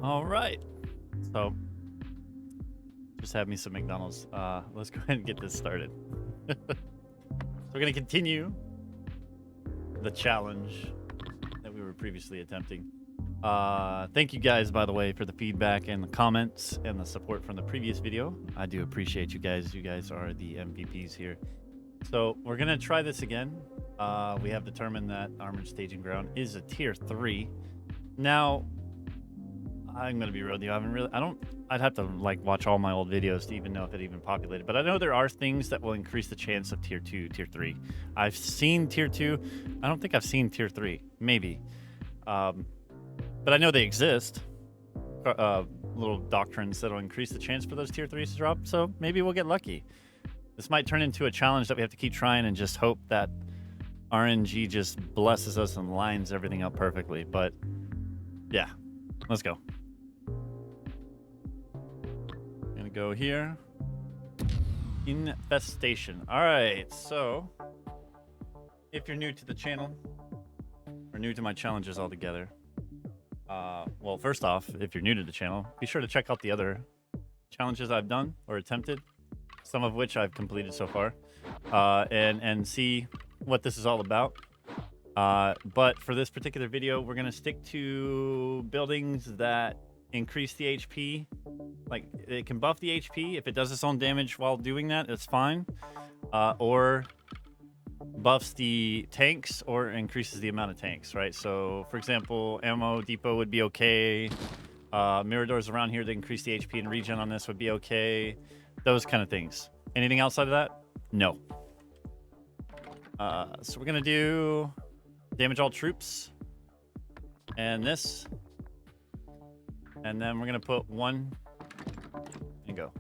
All right. So, just have me some McDonald's. Let's go ahead and get this started. So we're going to continue the challenge that we were previously attempting. Thank you guys, by the way, for the feedback and the comments and the support from the previous video. I do appreciate you guys. You guys are the MVPs here. So we're going to try this again. We have determined that Armored Staging Ground is a tier 3. Now, I'm gonna be real with you. I'd have to like watch all my old videos to even know if it even populated. But I know there are things that will increase the chance of tier 2, tier 3. I've seen tier 2. I don't think I've seen tier 3. Maybe. But I know they exist. Little doctrines that'll increase the chance for those tier 3s to drop. So maybe we'll get lucky. This might turn into a challenge that we have to keep trying and just hope that RNG just blesses us and lines everything up perfectly. But yeah, let's go. Go here. Infestation. All right, so if you're new to the channel or new to my challenges altogether, well, first off, if you're new to the channel, be sure to check out the other challenges I've done or attempted, some of which I've completed so far, and see what this is all about. But for this particular video, we're gonna stick to buildings that increase the HP. Like, it can buff the HP. If it does its own damage while doing that, it's fine. Or buffs the tanks or increases the amount of tanks, right? So, for example, ammo depot would be okay. Miradors around here to increase the HP and regen on this would be okay. Those kind of things. Anything outside of that? No. So we're going to do damage all troops. And this. And then we're going to put one and go.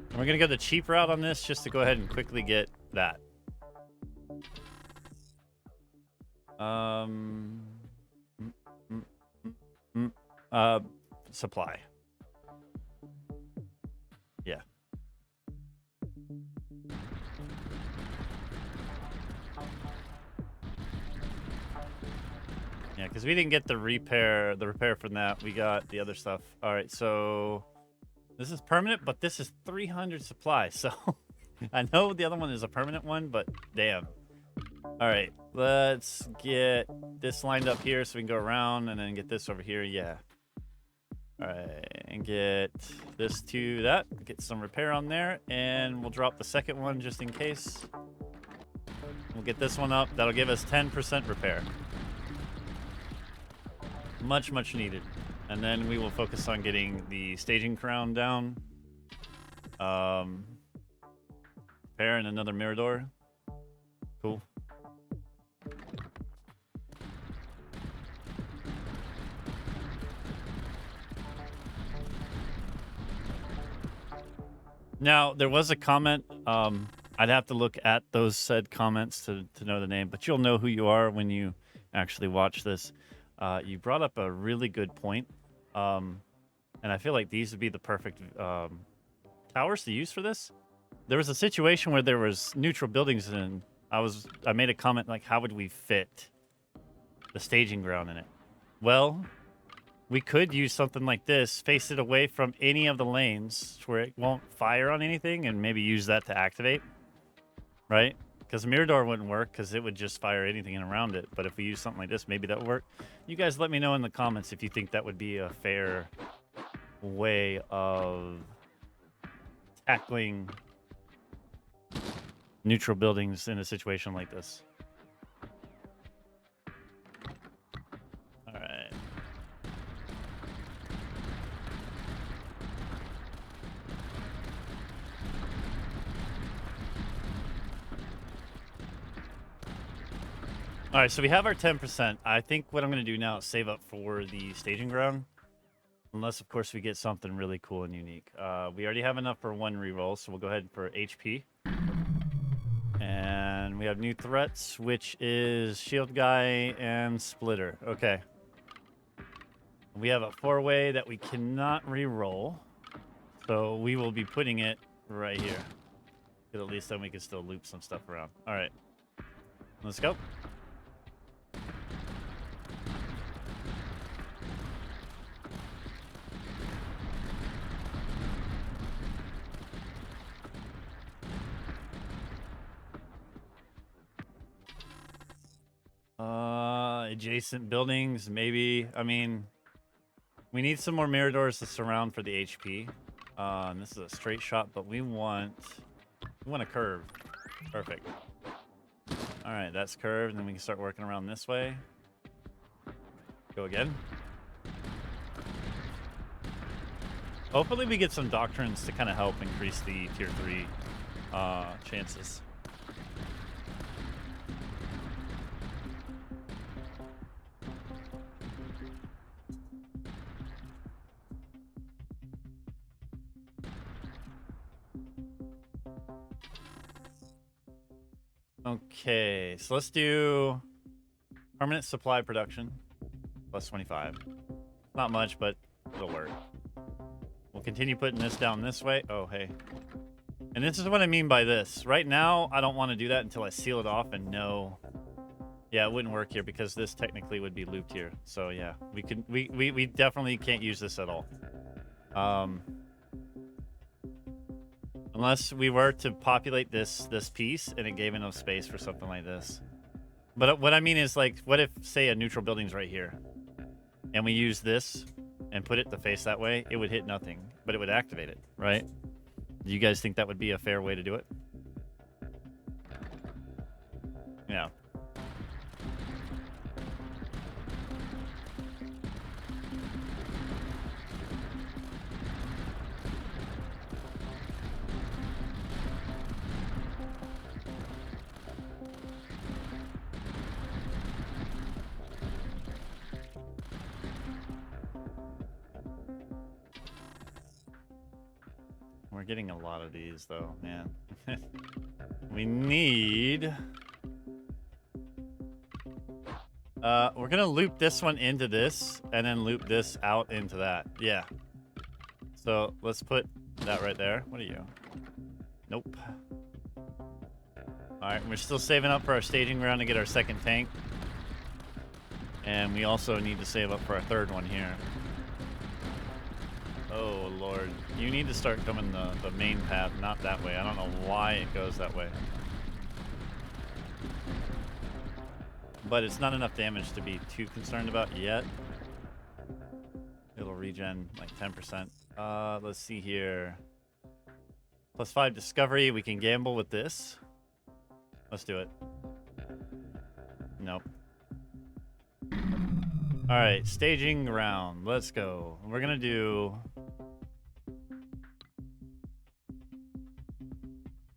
And we're going to go the cheap route on this just to go ahead and quickly get that. Supply. Yeah. Yeah, because we didn't get the repair from that. We got the other stuff. All right, so this is permanent, but this is 300 supply. So I know the other one is a permanent one, but damn. All right, let's get this lined up here so we can go around and then get this over here. Yeah. All right, and get this to that. Get some repair on there, and we'll drop the second one just in case. We'll get this one up. That'll give us 10% repair. Much needed. And then we will focus on getting the staging crown down. Repair and another Mirador. Cool. Now, there was a comment. I'd have to look at those said comments to know the name, but you'll know who you are when you actually watch this. You brought up a really good point, and I feel like these would be the perfect towers to use for this. There was a situation where there was neutral buildings, and I made a comment like, how would we fit the staging ground in it? Well, we could use something like this, face it away from any of the lanes where it won't fire on anything, and maybe use that to activate, right? Because Mirador wouldn't work because it would just fire anything in around it. But if we use something like this, maybe that would work. You guys let me know in the comments if you think that would be a fair way of tackling neutral buildings in a situation like this. All right. All right, so we have our 10%. I think what I'm going to do now is save up for the staging ground. Unless, of course, we get something really cool and unique. We already have enough for one reroll, so we'll go ahead for HP. And we have new threats, which is Shield Guy and Splitter. Okay. We have a 4-way that we cannot reroll. So we will be putting it right here. But at least then we can still loop some stuff around. All right. Let's go. Adjacent buildings, maybe. I mean, we need some more Miradors to surround for the HP. And this is a straight shot, but we want a curve. Perfect. All right, that's curved, and then we can start working around this way. Go again. Hopefully we get some doctrines to kind of help increase the tier 3 chances. Okay, so let's do permanent supply production plus 25. Not much, but it'll work. We'll continue putting this down this way. Oh, hey. And this is what I mean by this. Right now, I don't want to do that until I seal it off and know. Yeah, it wouldn't work here because this technically would be looped here. So yeah, we definitely can't use this at all. Unless we were to populate this piece and it gave enough space for something like this. But what I mean is, like, what if, say, a neutral building's right here, and we use this and put it to face that way? It would hit nothing, but it would activate it, right? Do you guys think that would be a fair way to do it? Yeah. We're getting a lot of these, though, man. We need... we're gonna loop this one into this, and then loop this out into that. Yeah. So, let's put that right there. What are you? Nope. Alright, we're still saving up for our staging ground to get our second tank. And we also need to save up for our third one here. Oh, Lord. You need to start coming the main path, not that way. I don't know why it goes that way. But it's not enough damage to be too concerned about yet. It'll regen like 10%. Let's see here. Plus 5 discovery. We can gamble with this. Let's do it. Nope. Alright, staging ground. Let's go. We're gonna do...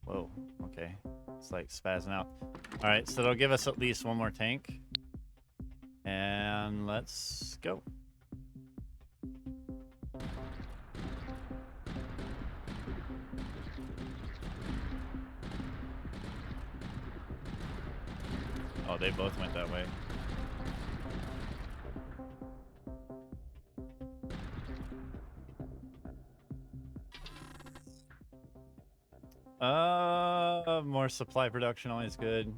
Whoa, okay. It's like spazzing out. Alright, so that'll give us at least one more tank. And let's go. Oh, they both went that way. More supply production always good,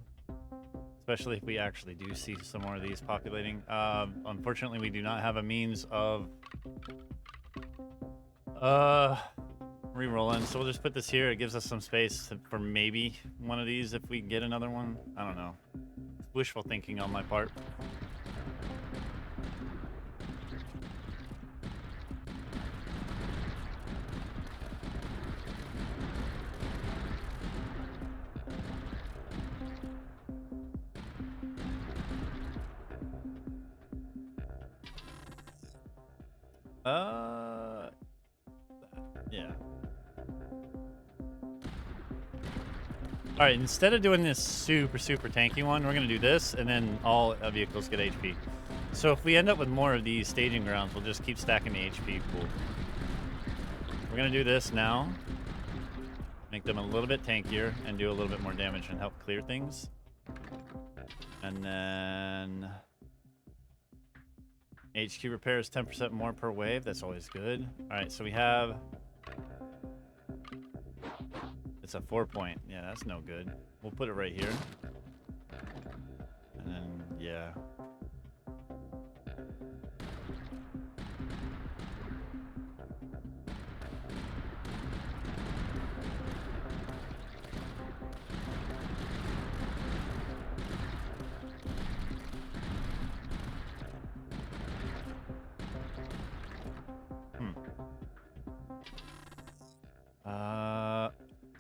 especially if we actually do see some more of these populating. Unfortunately, we do not have a means of re-rolling, so we'll just put this here. It gives us some space for maybe one of these if we get another one. I don't know. Wishful thinking on my part. Yeah. All right, instead of doing this super tanky one, we're gonna do this, and then all vehicles get HP. So if we end up with more of these staging grounds, we'll just keep stacking the HP pool. We're gonna do this now. Make them a little bit tankier and do a little bit more damage and help clear things. And then... HQ repairs 10% more per wave. That's always good. All right, so we have... It's a 4-point. Yeah, that's no good. We'll put it right here. And then, yeah.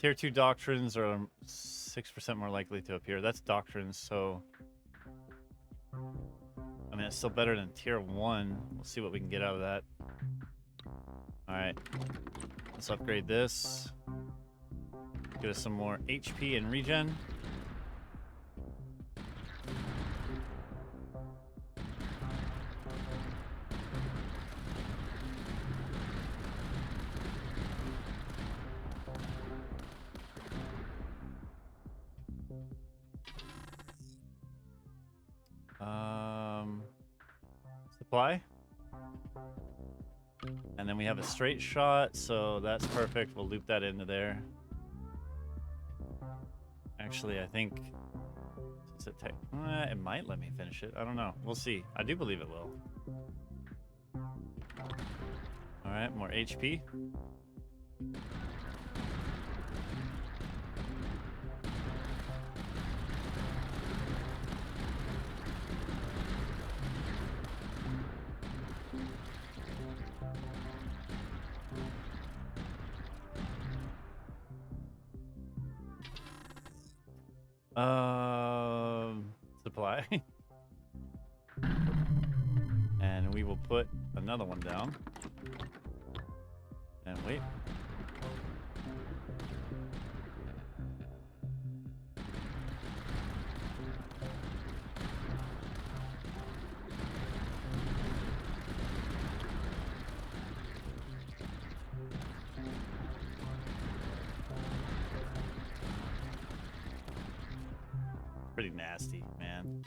Tier 2 doctrines are 6% more likely to appear. That's doctrines, so... I mean, it's still better than Tier 1. We'll see what we can get out of that. Alright. Let's upgrade this. Get us some more HP and regen. Supply. And then we have a straight shot, so that's perfect. We'll loop that into there. Actually, I think it might let me finish it. I don't know. We'll see. I do believe it will. All right, more HP. Supply. And we will put another one down. And wait. Pretty nasty, man.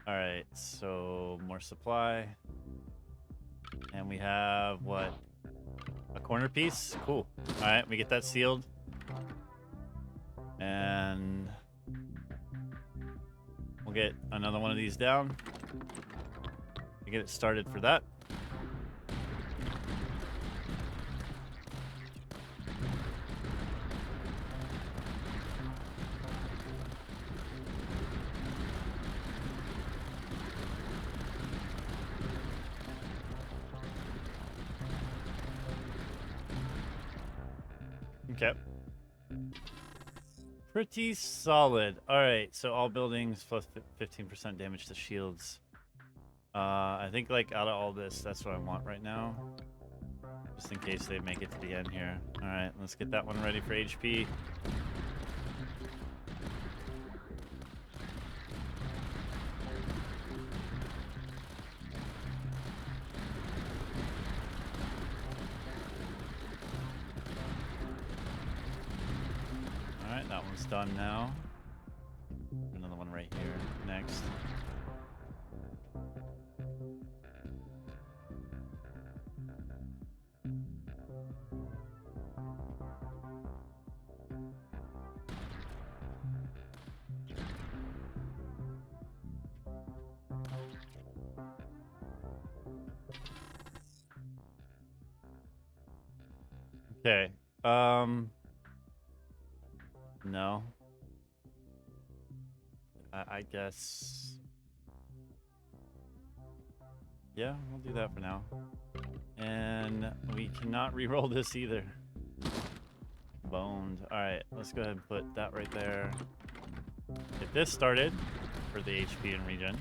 All right, so more supply. And we have what? A corner piece? Cool. All right, we get that sealed. And we'll get another one of these down. We get it started for that. Okay. Pretty solid. All right, so all buildings plus 15% damage to shields. I think like out of all this, that's what I want right now. Just in case they make it to the end here. All right, let's get that one ready for HP. That one's done now. Another one right here next. Okay. No. I guess. Yeah, we'll do that for now. And we cannot re-roll this either. Boned. Alright, let's go ahead and put that right there. Get this started for the HP and regen.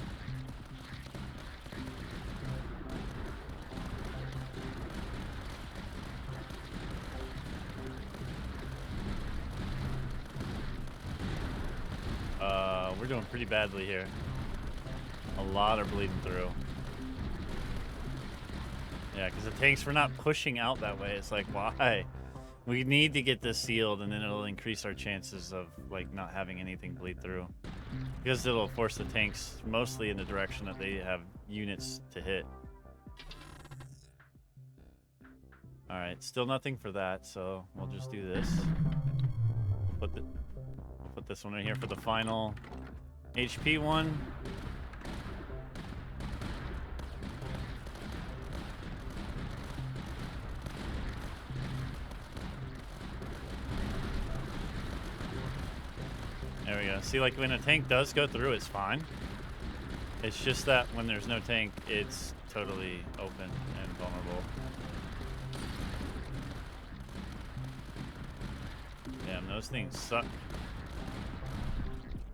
We're doing pretty badly here. A lot are bleeding through. Yeah, because the tanks were not pushing out that way. It's like, why? We need to get this sealed, and then it'll increase our chances of like not having anything bleed through. Because it'll force the tanks mostly in the direction that they have units to hit. Alright, still nothing for that, so we'll just do this. We'll put this one in here for the final HP one. There we go. See, like when a tank does go through, it's fine. It's just that when there's no tank, it's totally open and vulnerable. Damn, those things suck.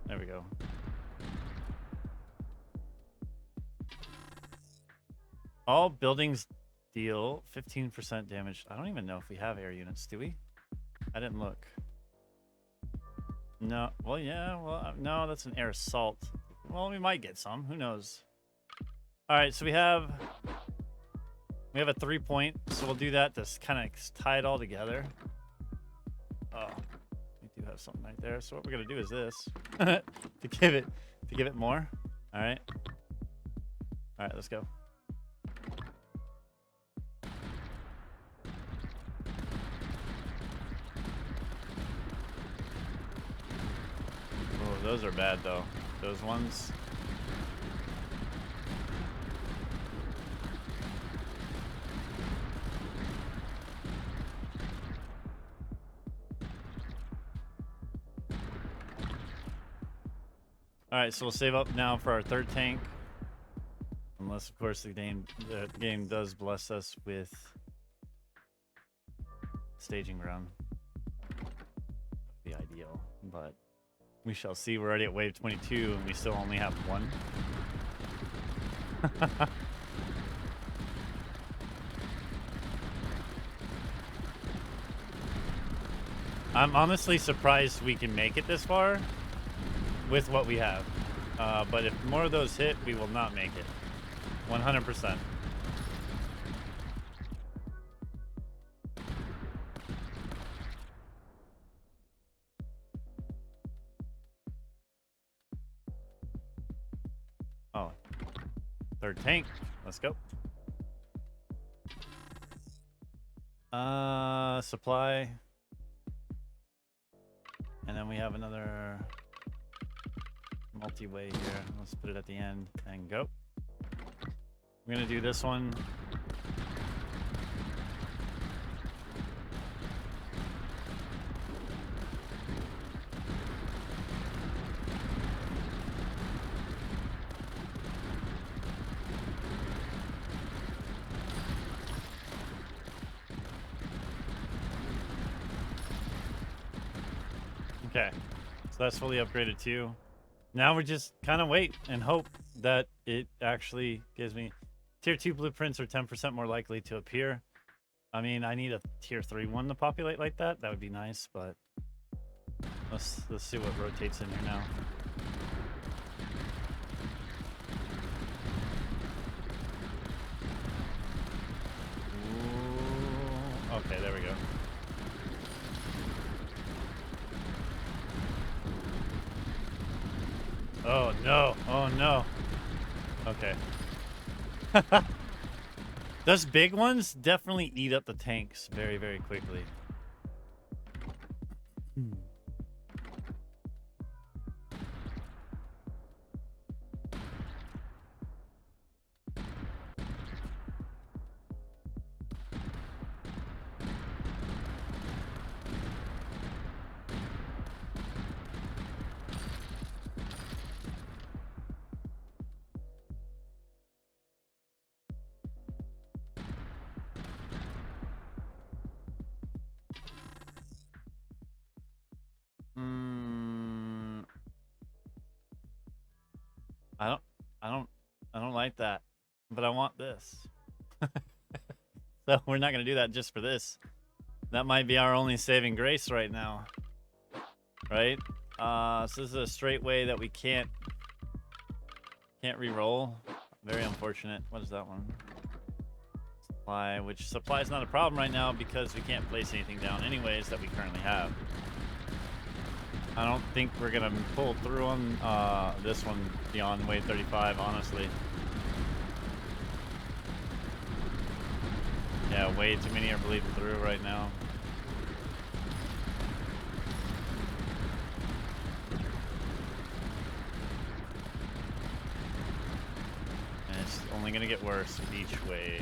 There we go. All buildings deal 15% damage. I don't even know if we have air units, do we? I didn't look. No, well, yeah, well, no, that's an air assault. Well, we might get some, who knows? All right, so we have a 3-point, so we'll do that to kind of tie it all together. Oh, we do have something right there. So what we're gonna do is this to give it more. All right, let's go. Oh, those are bad though. Those ones. All right, so we'll save up now for our third tank. Unless, of course, the game does bless us with staging ground. That'd be ideal, but we shall see. We're already at wave 22, and we still only have one. I'm honestly surprised we can make it this far with what we have. But if more of those hit, we will not make it. 100%. Oh, third tank. Let's go. Supply. And then we have another multi-way here. Let's put it at the end and go. We're gonna do this one. Okay, so that's fully upgraded too. Now we just kind of wait and hope that it actually gives me... Tier 2 blueprints are 10% more likely to appear. I mean, I need a tier 3 one to populate like that. That would be nice, but let's see what rotates in here now. Ooh, okay, there we go. Oh no, oh no. Okay. Those big ones definitely eat up the tanks very, very quickly. I don't like that, but I want this. So we're not gonna do that just for this. That might be our only saving grace right now, right? So this is a straight way that we can't re-roll. Very unfortunate. What is that one? Supply, which supply is not a problem right now because we can't place anything down anyways that we currently have. I don't think we're gonna pull through on this one beyond wave 35, honestly. Yeah, way too many are bleeding through right now. And it's only gonna get worse with each wave.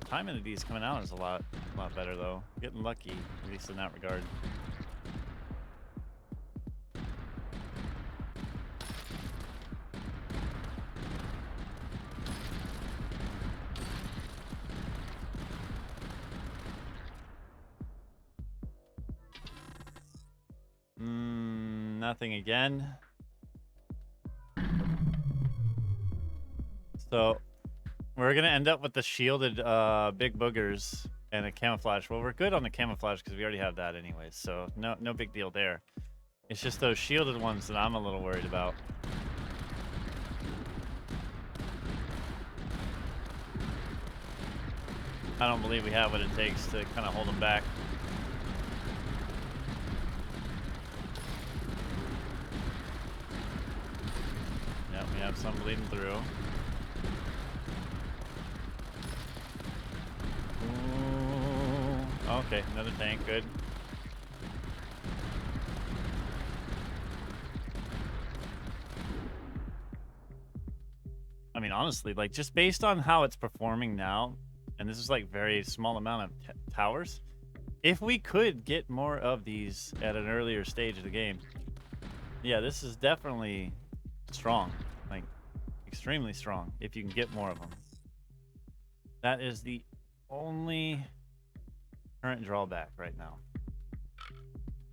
Timing of these coming out is a lot better though. Getting lucky, at least in that regard. Nothing again. So we're gonna end up with the shielded big boogers and a camouflage. Well, we're good on the camouflage because we already have that anyways, so no big deal there. It's just those shielded ones that I'm a little worried about. I don't believe we have what it takes to kind of hold them back. Yeah, we have some bleeding through. Ooh, okay, another tank, good. I mean, honestly, like just based on how it's performing now, and this is like very small amount of towers, if we could get more of these at an earlier stage of the game, yeah, this is definitely strong, like extremely strong if you can get more of them. That is the only current drawback right now.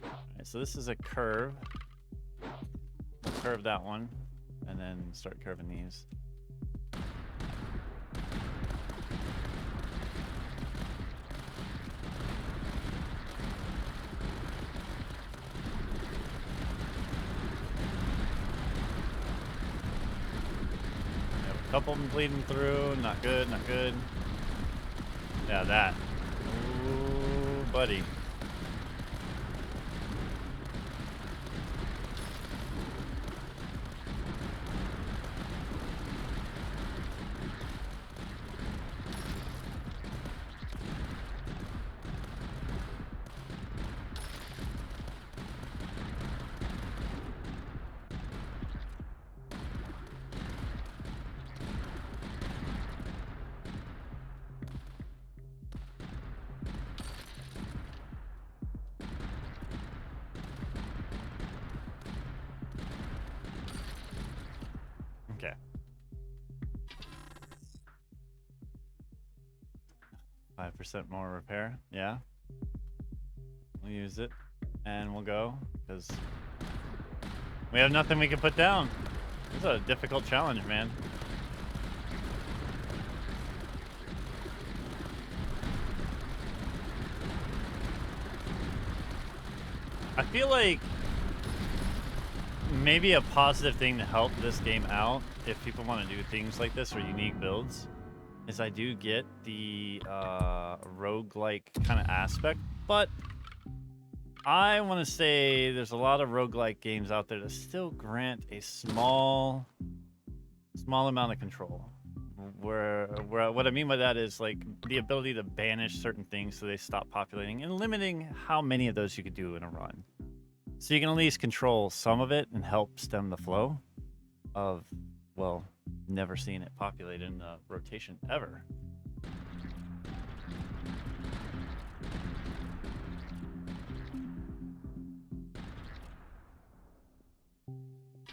All right, so this is a curve. We'll curve that one and then start curving these. Couple of them bleeding through. Not good, not good. Yeah, that. Ooh, buddy. Okay. 5% more repair. Yeah. We'll use it. And we'll go. Because we have nothing we can put down. This is a difficult challenge, man. I feel like maybe a positive thing to help this game out, if people want to do things like this or unique builds, is I do get the roguelike kind of aspect, but I want to say there's a lot of roguelike games out there that still grant a small amount of control. Where what I mean by that is like the ability to banish certain things so they stop populating and limiting how many of those you could do in a run. So you can at least control some of it and help stem the flow of, well, never seeing it populate in a rotation ever.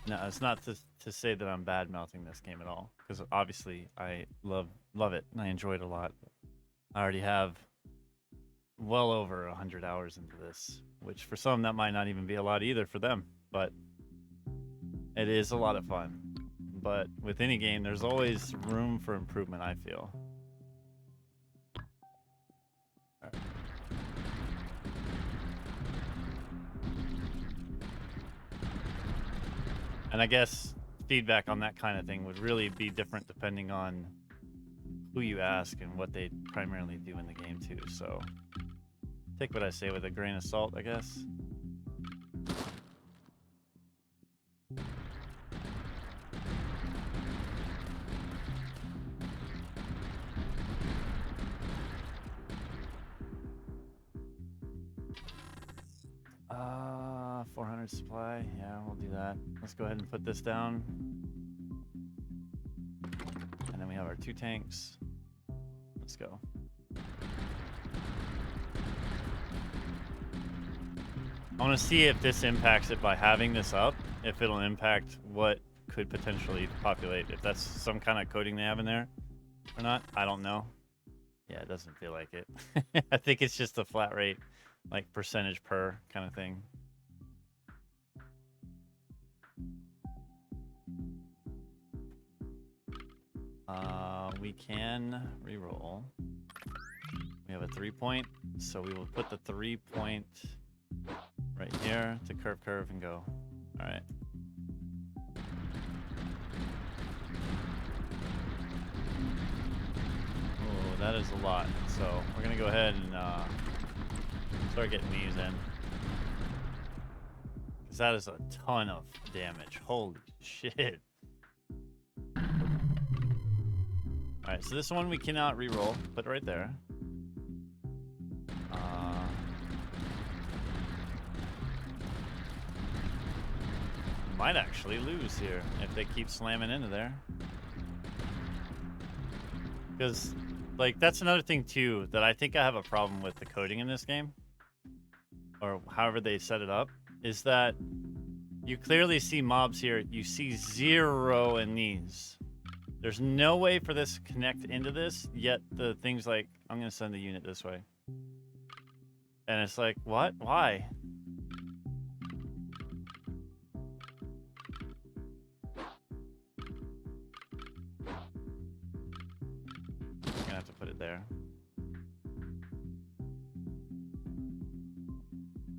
No, it's not to say that I'm bad mouthing this game at all, because obviously I love it and I enjoy it a lot. I already have well over 100 hours into this, which for some that might not even be a lot either for them, but it is a lot of fun. But with any game, there's always room for improvement, I feel. All right. And I guess feedback on that kind of thing would really be different depending on who you ask and what they primarily do in the game too. So take what I say with a grain of salt, I guess. Uh, 400 supply. Yeah, we'll do that. Let's go ahead and put this down. And then we have our 2 tanks. Let's go. I want to see if this impacts it by having this up, if it'll impact what could potentially populate, if that's some kind of coding they have in there or not. I don't know. Yeah, it doesn't feel like it. I think it's just a flat rate, like percentage per kind of thing. We can reroll. We have a 3-point, so we will put the 3-point right here to curve, and go. All right. Oh, that is a lot. So we're gonna go ahead and start getting these in. Because that is a ton of damage. Holy shit. Alright, so this one we cannot reroll. Put it right there. Might actually lose here if they keep slamming into there. Because, like, that's another thing, too, that I think I have a problem with the coding in this game. Or however they set it up. Is that you clearly see mobs here. You see 0 in these. There's no way for this to connect into this, yet the thing's like, I'm going to send the unit this way. And it's like, what? Why? I'm going to have to put it there.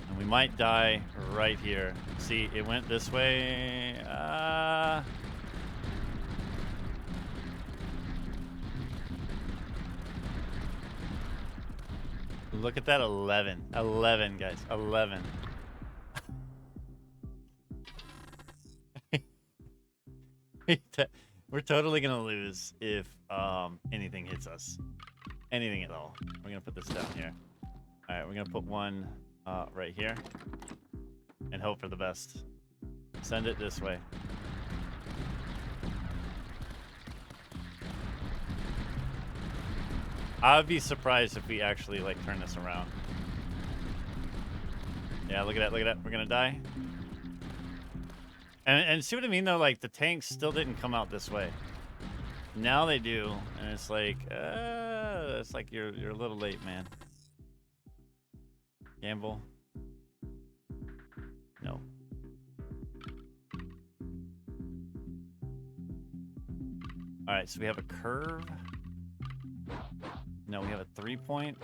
And we might die right here. See, it went this way. Look at that, 11. 11, guys. 11. We're totally going to lose if anything hits us. Anything at all. We're going to put this down here. All right, we're going to put one right here. And hope for the best. Send it this way. I would be surprised if we actually, like, turn this around. Yeah, look at that, look at that. We're gonna die. And see what I mean, though? Like, the tanks still didn't come out this way. Now they do, and it's like you're a little late, man. Gamble. No. Alright, so we have a curve. No, we have a 3-point.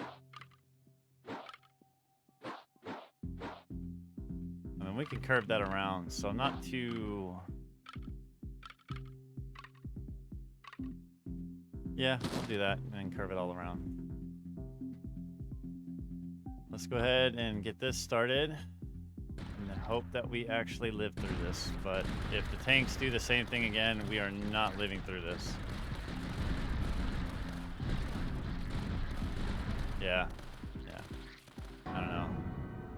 I mean, we can curve that around, so I'm not too... Yeah, we'll do that and then curve it all around. Let's go ahead and get this started and hope that we actually live through this. But if the tanks do the same thing again, we are not living through this. Yeah. I don't know.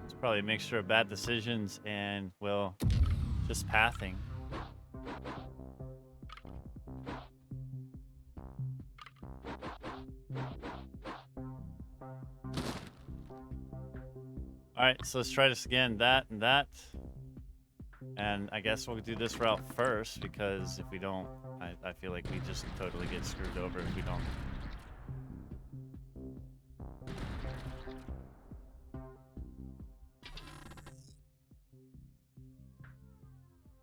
It's probably a mixture of bad decisions and, well, just pathing. Alright, so let's try this again. That and that. And I guess we'll do this route first, because if we don't, I feel like we just totally get screwed over if we don't.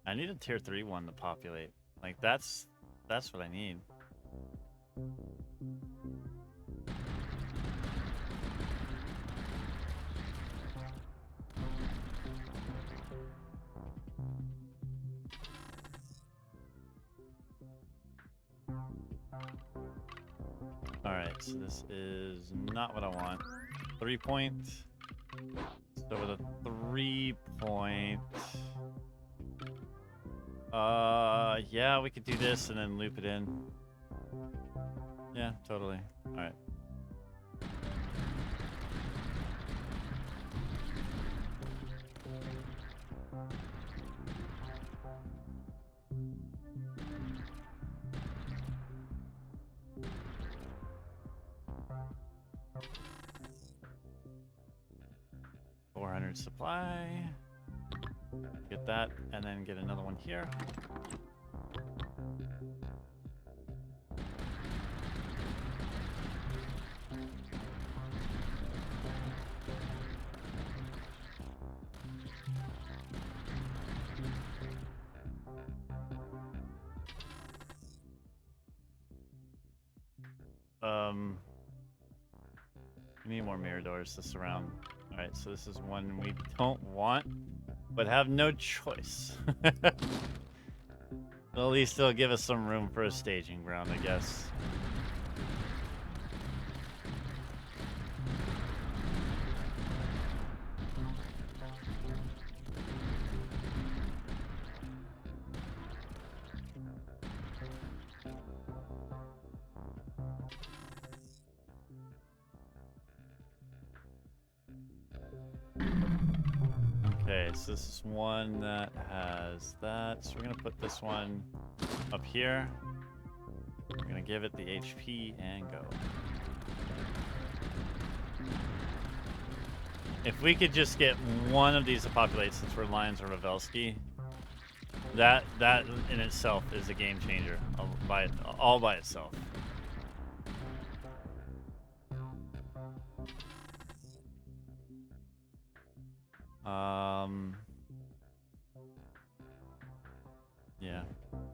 I need a tier 3 one to populate. Like, that's what I need. Alright, so this is not what I want. 3-point. So with a 3-point... yeah, we could do this and then loop it in. Yeah, totally. Alright. Supply. Get that, and then get another one here. We need more Miradors to surround. All right, so this is one we don't want, but have no choice. Well, at least they'll give us some room for a staging ground, I guess. Okay, so this is one that has that. So we're gonna put this one up here. We're gonna give it the HP and go. If we could just get one of these to populate, since we're Lions or Ravelski, that in itself is a game changer all by itself. Yeah.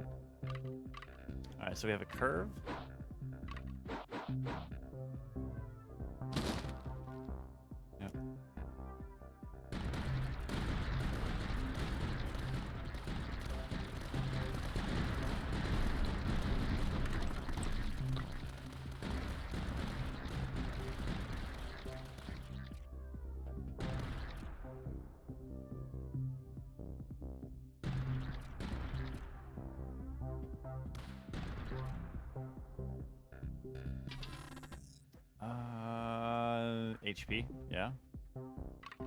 All right, so we have a curve. Yep. HP, yeah.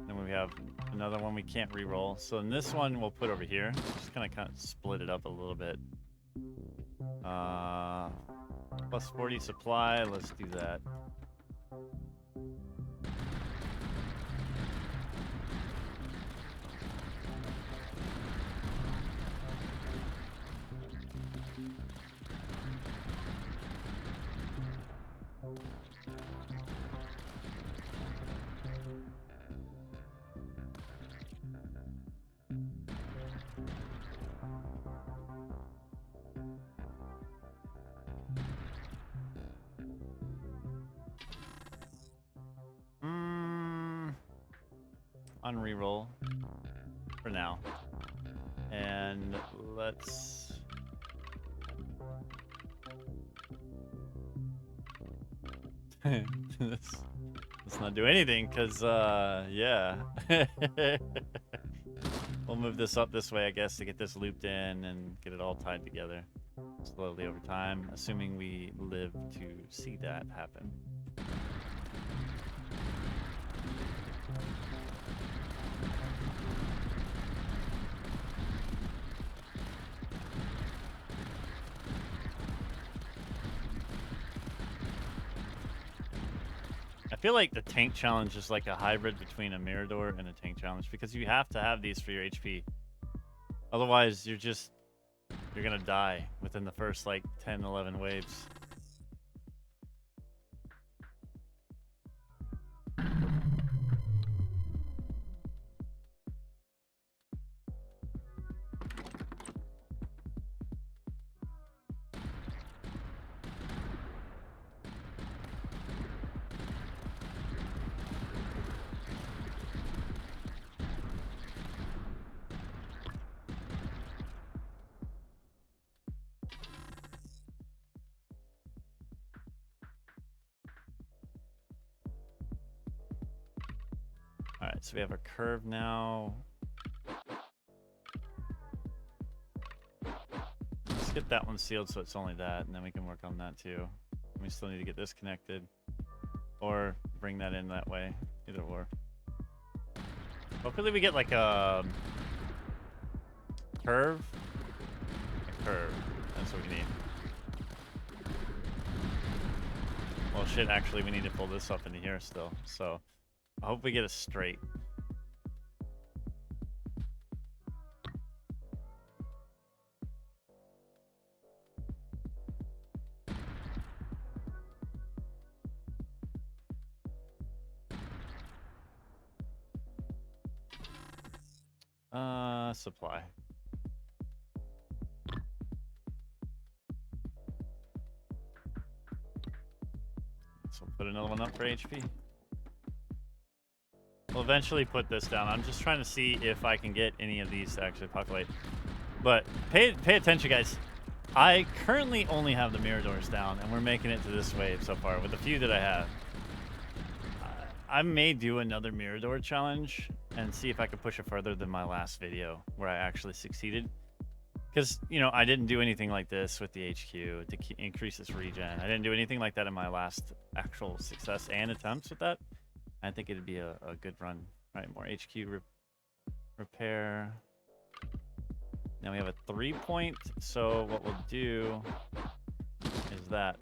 Then we have another one we can't re-roll. So in this one we'll put over here. Just kind of split it up a little bit. Plus 40 supply. Let's do that. On reroll for now, and let's let's not do anything, because yeah. We'll move this up this way, I guess, to get this looped in and get it all tied together slowly over time, assuming we live to see that happen. I feel like the tank challenge is like a hybrid between a Mirador and a tank challenge, because you have to have these for your HP. Otherwise, you're gonna die within the first like 10, 11 waves. Alright, so we have a curve now. Let's get that one sealed so it's only that, and then we can work on that too. We still need to get this connected, or bring that in that way, either or. Hopefully we get like a curve. A curve, that's what we need. Well shit, actually we need to pull this up into here still, so I hope we get a straight. Supply. guess we'll put another one up for HP. We'll eventually put this down. I'm just trying to see if I can get any of these to actually populate. But pay attention, guys. I currently only have the Miradors down, and we're making it to this wave so far with the few that I have. I may do another Mirador challenge and see if I can push it further than my last video where I actually succeeded. Because, you know, I didn't do anything like this with the HQ to increase this regen. I didn't do anything like that in my last actual success and attempts with that. I think it'd be a good run. All right, more HQ repair. Now we have a 3-point. So what we'll do is that.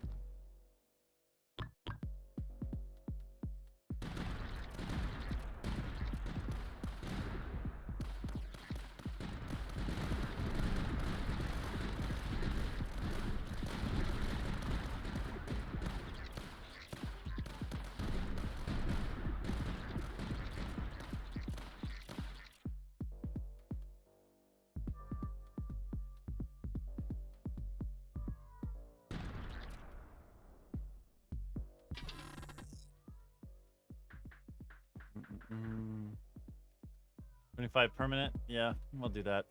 Mm, 25 permanent. Yeah, we'll do that.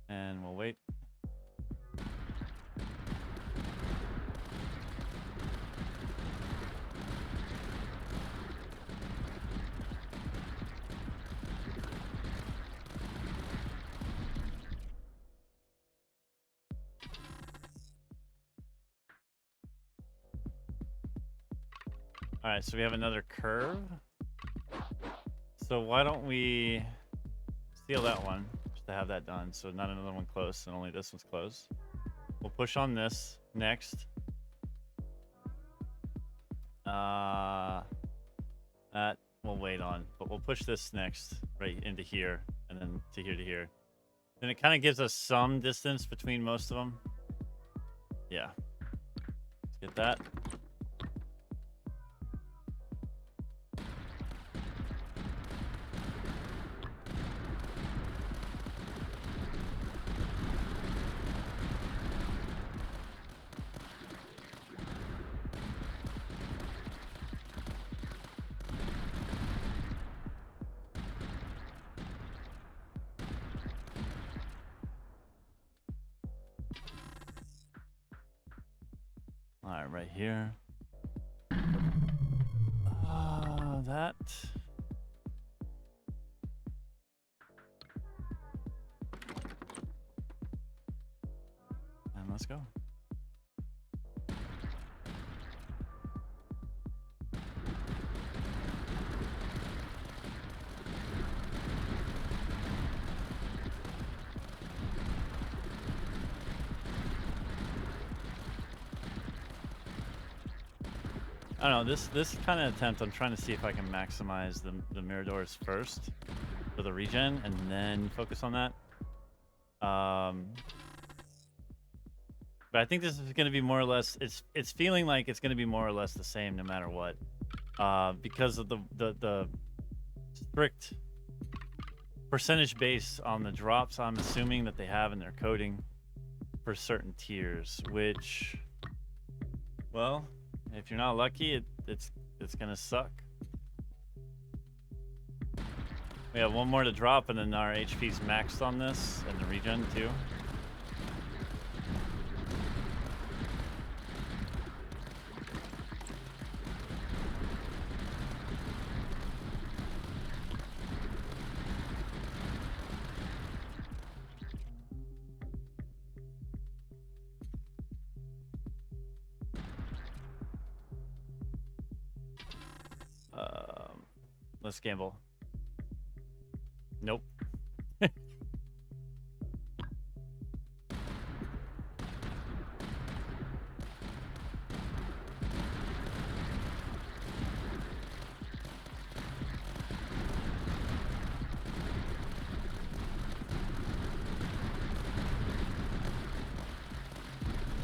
And we'll wait. All right, so we have another curve. So why don't we steal that one just to have that done? So not another one close, and only this one's close. We'll push on this next. That we'll wait on, but we'll push this next right into here, and then to here to here. And it kind of gives us some distance between most of them. Yeah. Let's get that. All right, right here. That. And let's go. I don't know, this kind of attempt, I'm trying to see if I can maximize the Miradors first for the regen and then focus on that. But I think this is going to be more or less, it's feeling like it's going to be more or less the same no matter what. Because of the strict percentage base on the drops I'm assuming that they have in their coding for certain tiers, which, well, if you're not lucky, it's gonna suck. We have one more to drop, and then our HP's maxed on this, and the regen too. Let's gamble. Nope. All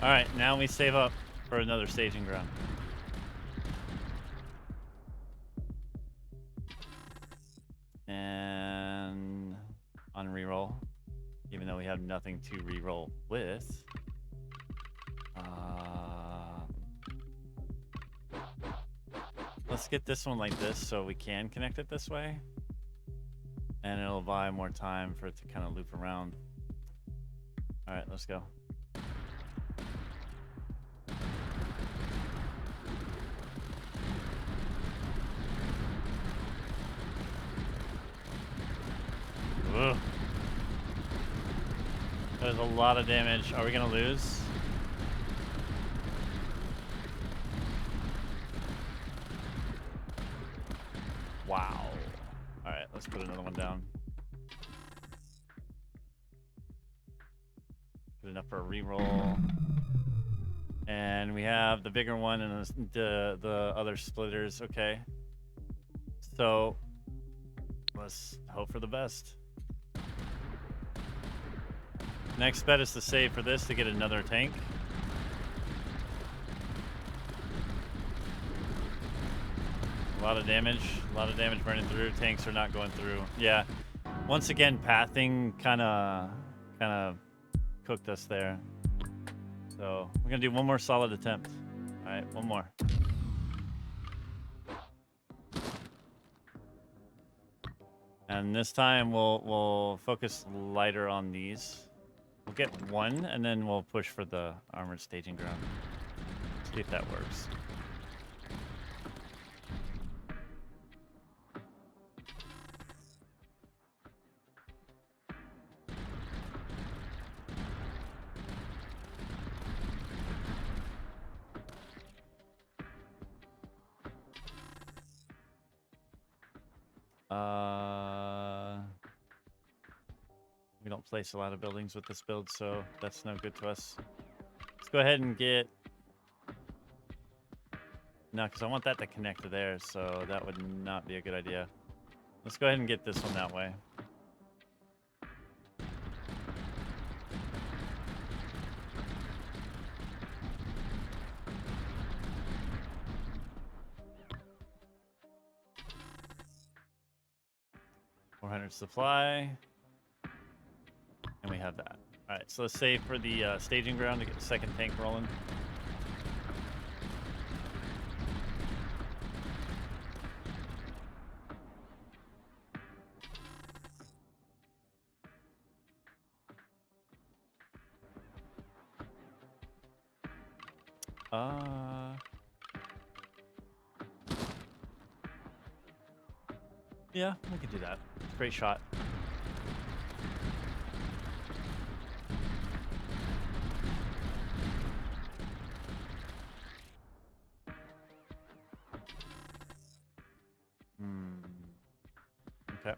right, now we save up for another staging ground. And on reroll, even though we have nothing to reroll with. Let's get this one like this so we can connect it this way. And it'll buy more time for it to kind of loop around. All right, let's go. Ugh. There's a lot of damage. Are we gonna lose? Wow. All right, let's put another one down. Good enough for a reroll. And we have the bigger one and the other splitters. Okay. So let's hope for the best. Next bet is to save for this to get another tank. A lot of damage burning through. Tanks are not going through. Yeah. Once again, pathing kind of cooked us there. So we're gonna do one more solid attempt. All right, one more. And this time we'll focus lighter on these. We'll get one, and then we'll push for the armored staging ground. See if that works. We don't place a lot of buildings with this build, so that's no good to us. Let's go ahead and get... No, because I want that to connect to there, so that would not be a good idea. Let's go ahead and get this one that way. $400 supply. And we have that. All right, so let's save for the staging ground to get the second tank rolling. Yeah, we could do that. Great shot. Okay.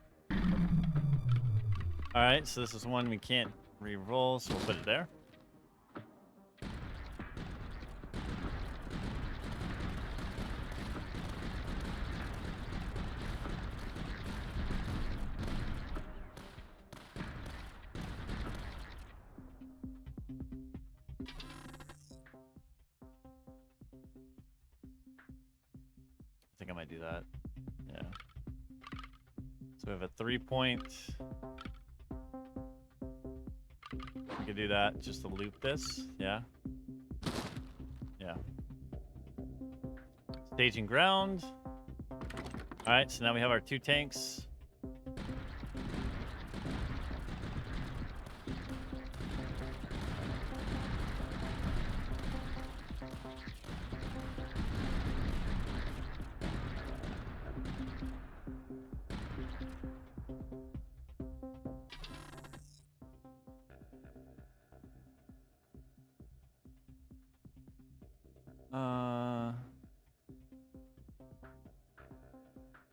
All right, so this is one we can't re-roll, so we'll put it there. I think I might do that. Yeah. So we have a 3-point. We could do that just to loop this. Yeah. Yeah. Staging ground. All right, so now we have our 2 tanks.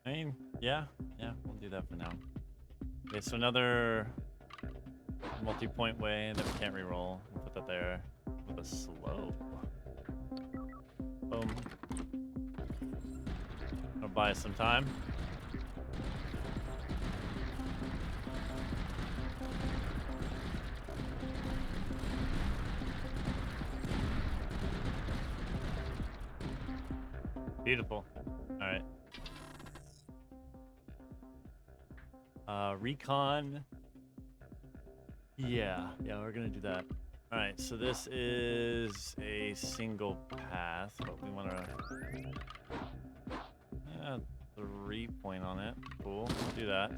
I mean, yeah, we'll do that for now. Okay, so another multi-point way that we can't reroll. We'll put that there with a slow. Boom. Gonna buy us some time. Beautiful. All right. Recon. Yeah, we're gonna do that. All right, so this is a single path, but we want to 3-point on it. Cool, we'll do that.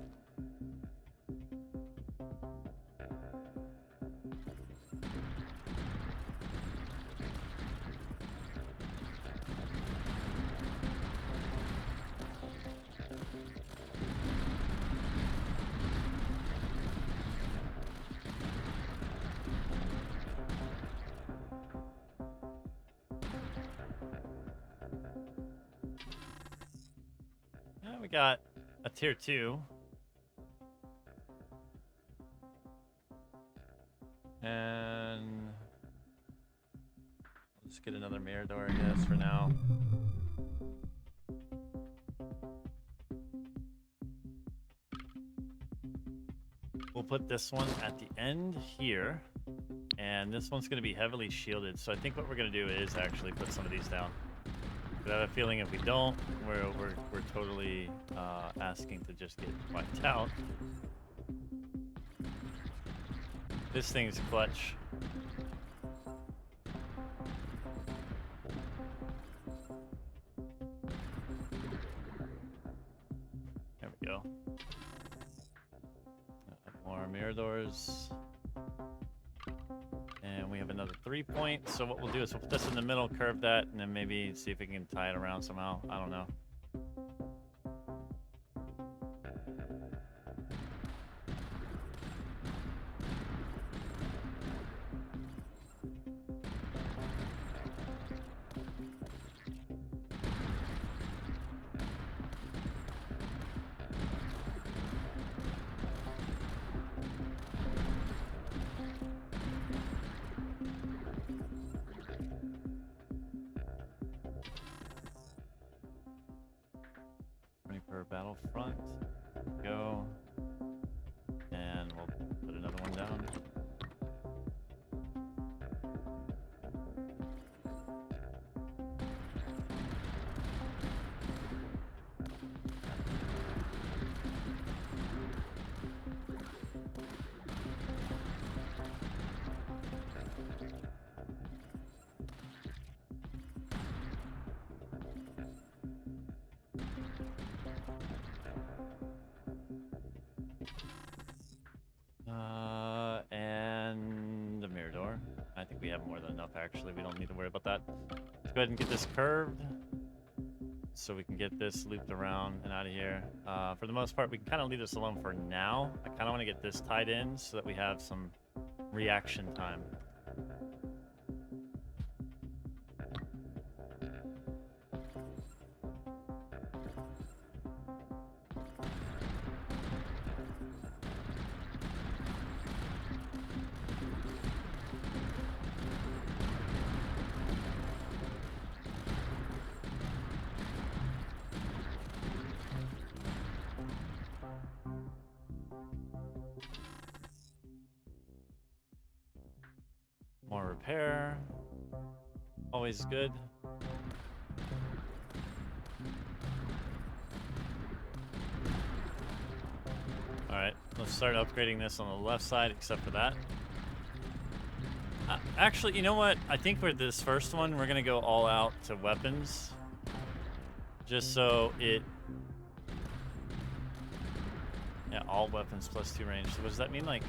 We got a tier 2. And let's get another Mirador, I guess, for now. We'll put this one at the end here. And this one's going to be heavily shielded. So I think what we're going to do is actually put some of these down. But I have a feeling if we don't, we're totally asking to just get wiped out. This thing's clutch. There we go. More Miradors. And we have another 3-point. So what we'll do is we'll put this in the middle, curve that, and then maybe see if we can tie it around somehow. I don't know. Per battlefront. Go. And we'll put another one down. And the Mirador. I think we have more than enough, actually. We don't need to worry about that. Let's go ahead and get this curved so we can get this looped around and out of here. For the most part, we can kind of leave this alone for now. I kind of want to get this tied in so that we have some reaction time. More repair. Always good. Alright, let's start upgrading this on the left side, except for that. Actually, you know what? I think for this first one, we're going to go all out to weapons. Just so it... Yeah, all weapons plus 2 range. So what does that mean? Like,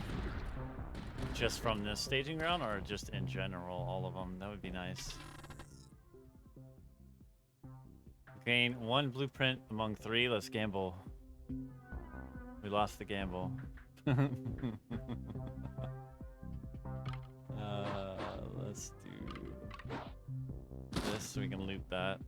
just from this staging ground, or just in general, all of them? That would be nice. Gain 1 blueprint among 3. Let's gamble. We lost the gamble. Let's do this so we can loot that.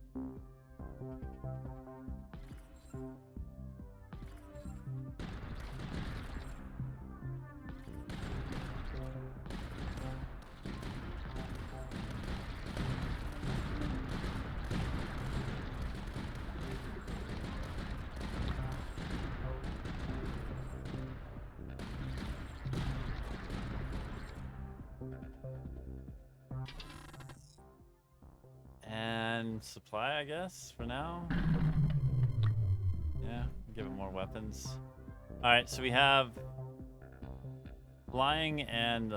And supply, I guess, for now. Yeah, give it more weapons. Alright, so we have flying and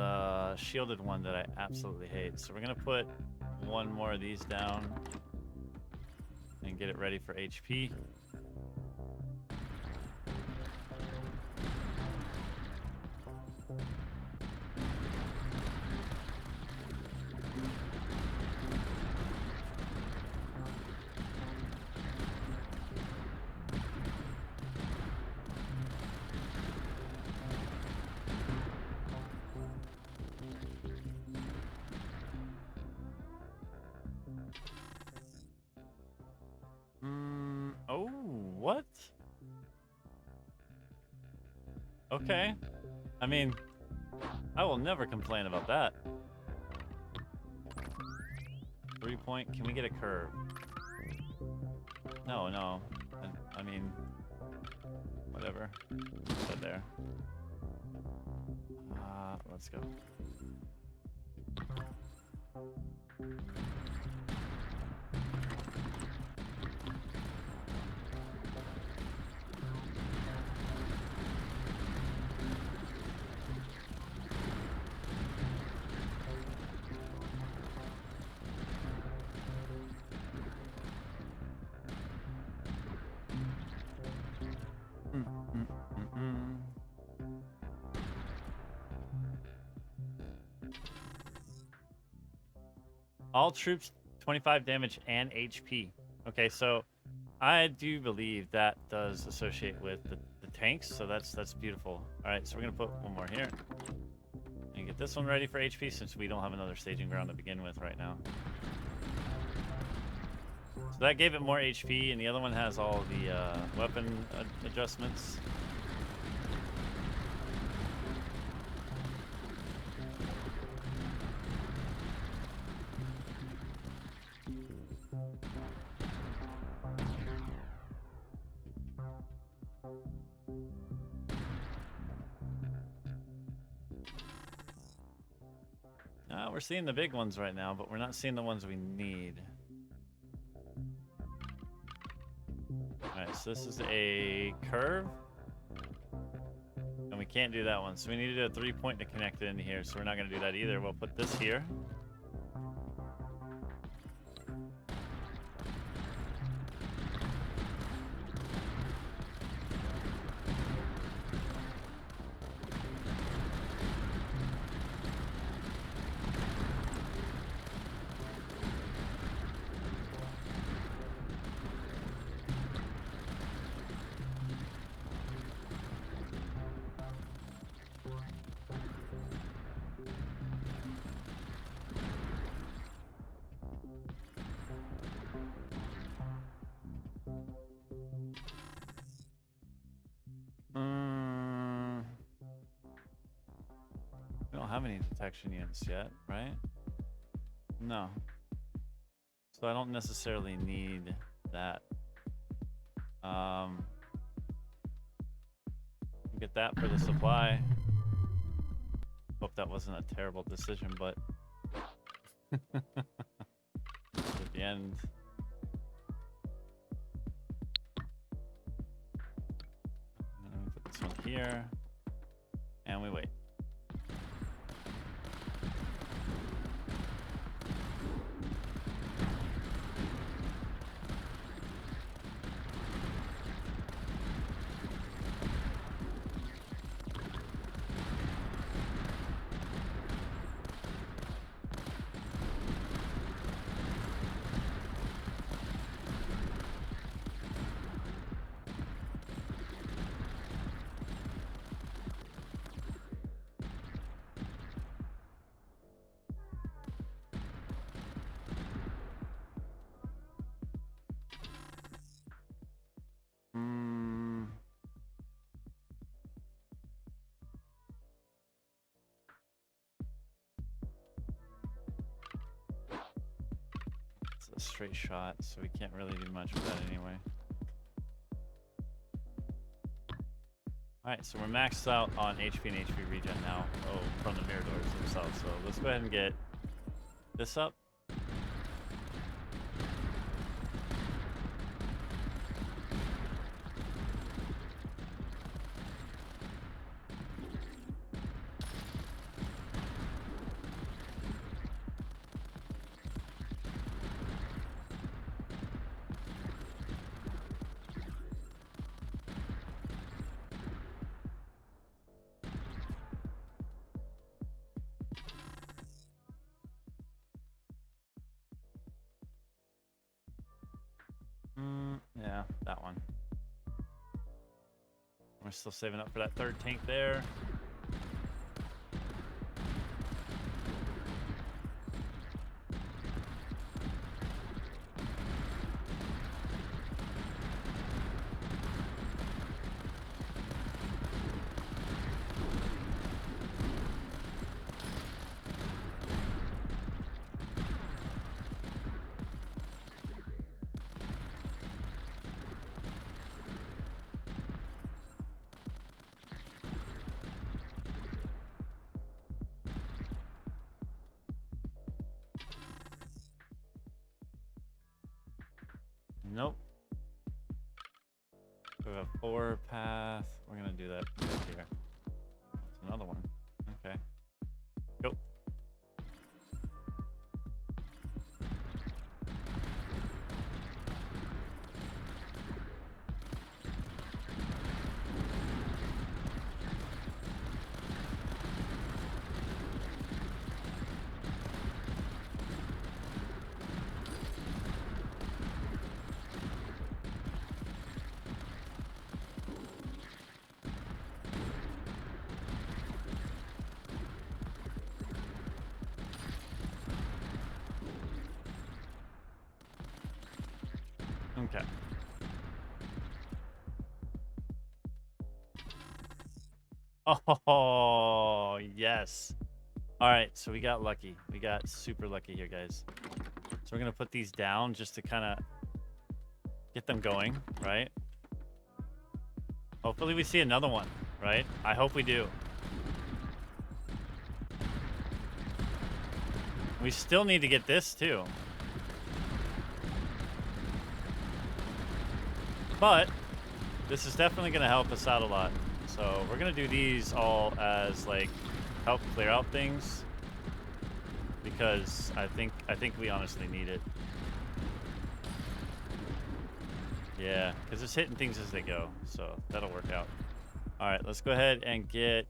shielded one that I absolutely hate. So we're gonna put 1 more of these down and get it ready for HP. Okay. I mean, I will never complain about that. 3-point. Can we get a curve? No, no. I mean, whatever. Put there. Let's go. All troops 25 damage and HP. Okay, so I do believe that does associate with the tanks, so that's beautiful. All right, so we're gonna put one more here and get this one ready for HP since we don't have another staging ground to begin with right now. So that gave it more HP, and the other one has all the weapon adjustments. We're seeing the big ones right now, but we're not seeing the ones we need. Alright, so this is a curve. And we can't do that one. So we need to do a 3-point to connect it into here. So we're not going to do that either. We'll put this here. We don't have any detection units yet, right? No. So I don't necessarily need that. Get that for the supply. Hope that wasn't a terrible decision, but at the end. Put this one here, and we wait. A straight shot, so we can't really do much with that anyway. Alright, so we're maxed out on HP and HP regen now. Oh, from the Miradors themselves. So let's go ahead and get this up. Yeah, that one. We're still saving up for that third tank there. we have a 4 path. We're gonna do that here. That's another one. Okay. Go. Okay. Oh, yes. All right, so we got lucky. We got super lucky here, guys. So we're going to put these down just to kind of get them going, right? Hopefully we see another one, right? I hope we do. We still need to get this too. But this is definitely going to help us out a lot. So we're going to do these all as like help clear out things because I think we honestly need it. Yeah, because it's hitting things as they go. So that'll work out. All right, let's go ahead and get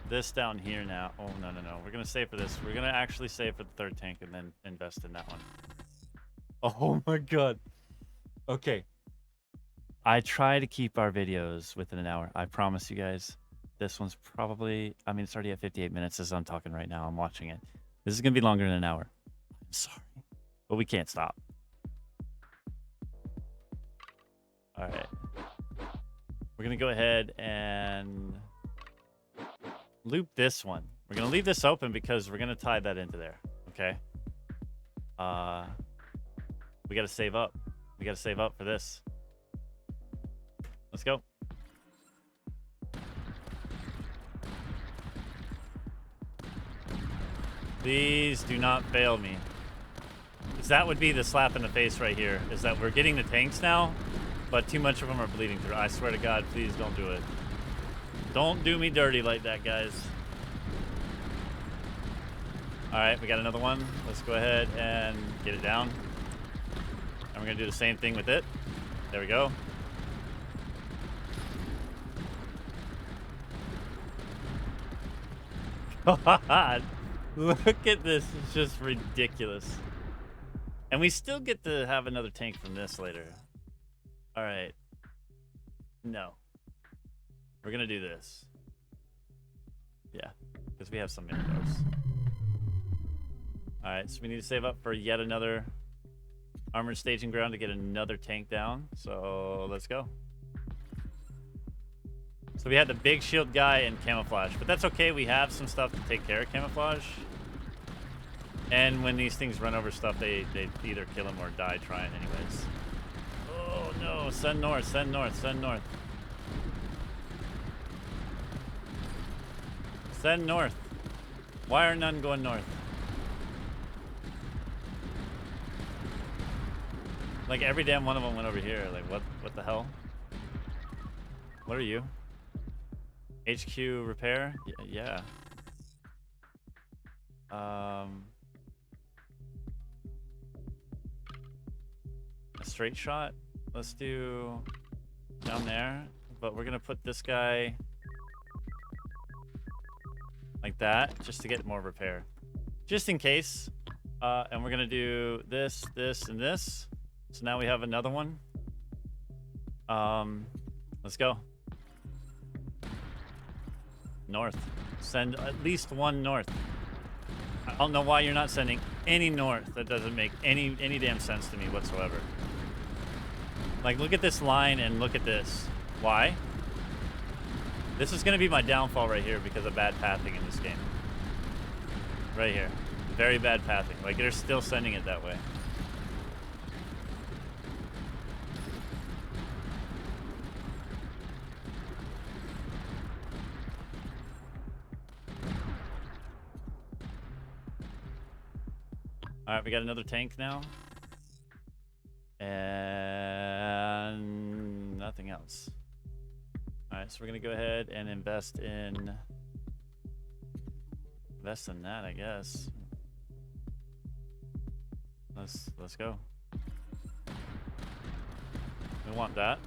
this down here now. Oh, no. We're going to save for this. We're going to actually save for the third tank and then invest in that one. Oh my God. Okay. I try to keep our videos within an hour. I promise you guys. This one's probably, I mean, it's already at 58 minutes as I'm talking right now. I'm watching it. This is going to be longer than an hour. I'm sorry. But we can't stop. All right. We're going to go ahead and loop this one. We're going to leave this open because we're going to tie that into there. Okay. We got to save up. We got to save up for this. Let's go. Please do not fail me. Because that would be the slap in the face right here. Is that we're getting the tanks now, but too much of them are bleeding through. I swear to God, please don't do it. Don't do me dirty like that, guys. All right, we got another one. Let's go ahead and get it down. And we're going to do the same thing with it. There we go. God, look at this. It's just ridiculous. And we still get to have another tank from this later. All right. No. We're going to do this. Yeah, because we have some minerals. All right, so we need to save up for yet another armored staging ground to get another tank down. So let's go. So we had the big shield guy and camouflage, but that's okay. We have some stuff to take care of camouflage. And when these things run over stuff, they either kill him or die trying anyways. Oh no, send north, send north, send north. Send north. Why are none going north? Like every damn one of them went over here. Like what the hell? What are you? HQ repair? Yeah. A straight shot? Let's do down there. But we're gonna put this guy like that just to get more repair. Just in case. And we're gonna do this, this, and this. So now we have another one. Let's go. North. Send at least one north. I don't know why you're not sending any north. That doesn't make any damn sense to me whatsoever. Like, look at this line and look at this. Why? This is going to be my downfall right here because of bad pathing in this game. Right here. Very bad pathing. Like, they're still sending it that way. All right, we got another tank now. And nothing else. All right, so we're gonna go ahead and invest in that, I guess. Let's go. We want that.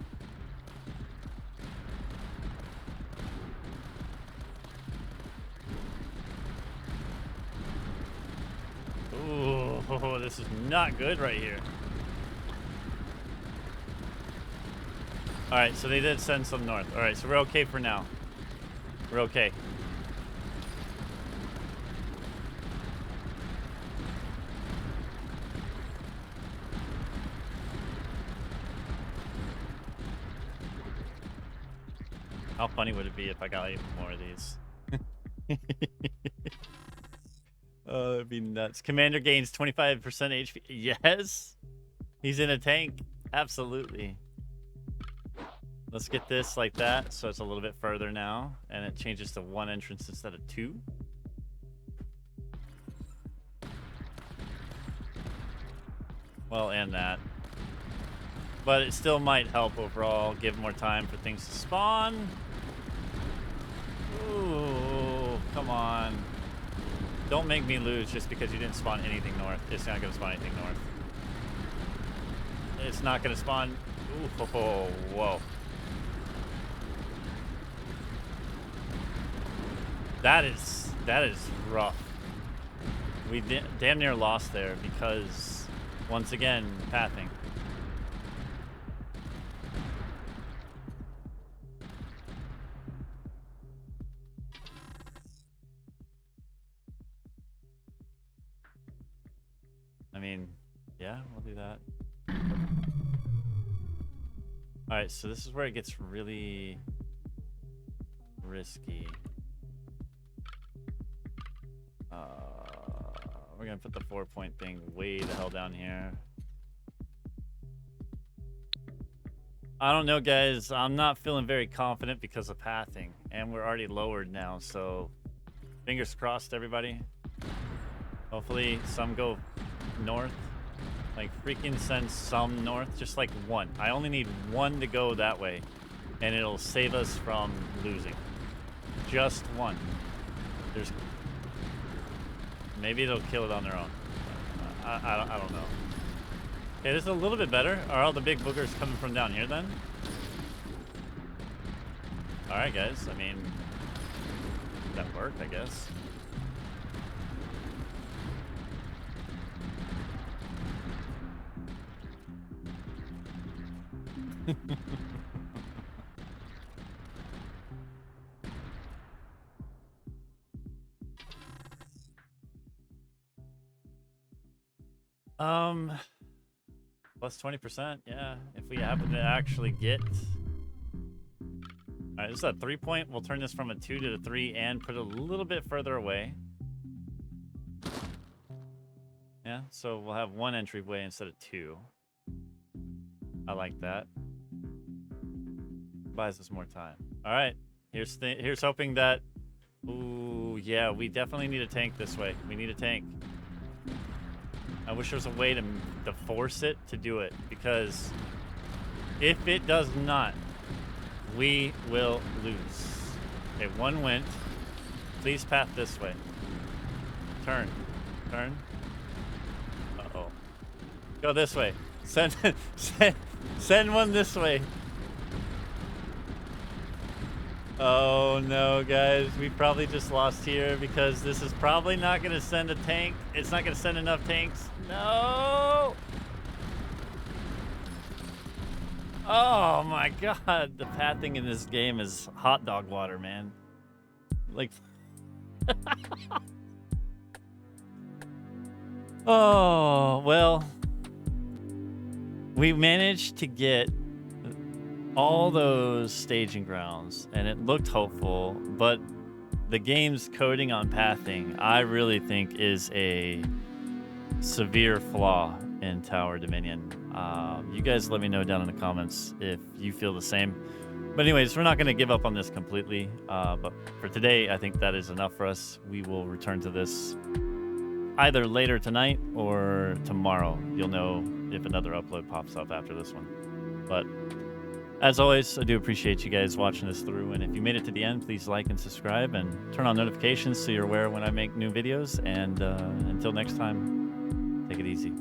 Ooh, this is not good right here. All right, so they did send some north. All right, so we're okay for now. We're okay. How funny would it be if I got even more of these? Oh, that'd be nuts. Commander gains 25% HP. Yes! He's in a tank. Absolutely. Let's get this like that, so it's a little bit further now, and it changes to 1 entrance instead of 2. Well, and that. But it still might help overall, give more time for things to spawn. Ooh, come on. Don't make me lose just because you didn't spawn anything north. It's not going to spawn anything north. It's not going to spawn... Ooh, oh, whoa. That is rough. We damn near lost there because, once again, pathing. I mean, yeah, we'll do that. All right, so this is where it gets really risky. We're gonna put the 4-point thing way the hell down here. I don't know, guys. I'm not feeling very confident because of pathing, and we're already lowered now. So, fingers crossed, everybody. Hopefully, some go north. Like, freaking send some north, just like 1. I only need 1 to go that way, and it'll save us from losing. Just 1. There's... Maybe they'll kill it on their own. I don't know. Okay, this is a little bit better. Are all the big boogers coming from down here then? Alright, guys. I mean, that worked, I guess. Plus 20%, yeah. If we happen to actually get... Alright, this is a 3-point. We'll turn this from a 2 to a 3 and put it a little bit further away. Yeah, so we'll have 1 entryway instead of 2. I like that. Buys us more time. Alright, here's hoping that... Ooh, yeah, we definitely need a tank this way. We need a tank. I wish there was a way to force it to do it, because if it does not, we will lose. Okay, 1 went. Please path this way. Turn. Turn. Uh-oh. Go this way. Send 1 this way. Oh no, guys, we probably just lost here because this is probably not going to send a tank. It's not going to send enough tanks. No! Oh my god, the pathing in this game is hot dog water, man. Like... Oh, well... We managed to get all those staging grounds, and it looked hopeful, but the game's coding on pathing, I really think, is a severe flaw in Tower Dominion. You guys let me know down in the comments if you feel the same. But anyways, we're not going to give up on this completely, but for today, I think that is enough for us. We will return to this either later tonight or tomorrow. You'll know if another upload pops up after this one. But As always, I do appreciate you guys watching this through. And if you made it to the end, please like and subscribe and turn on notifications so you're aware when I make new videos. And until next time, take it easy.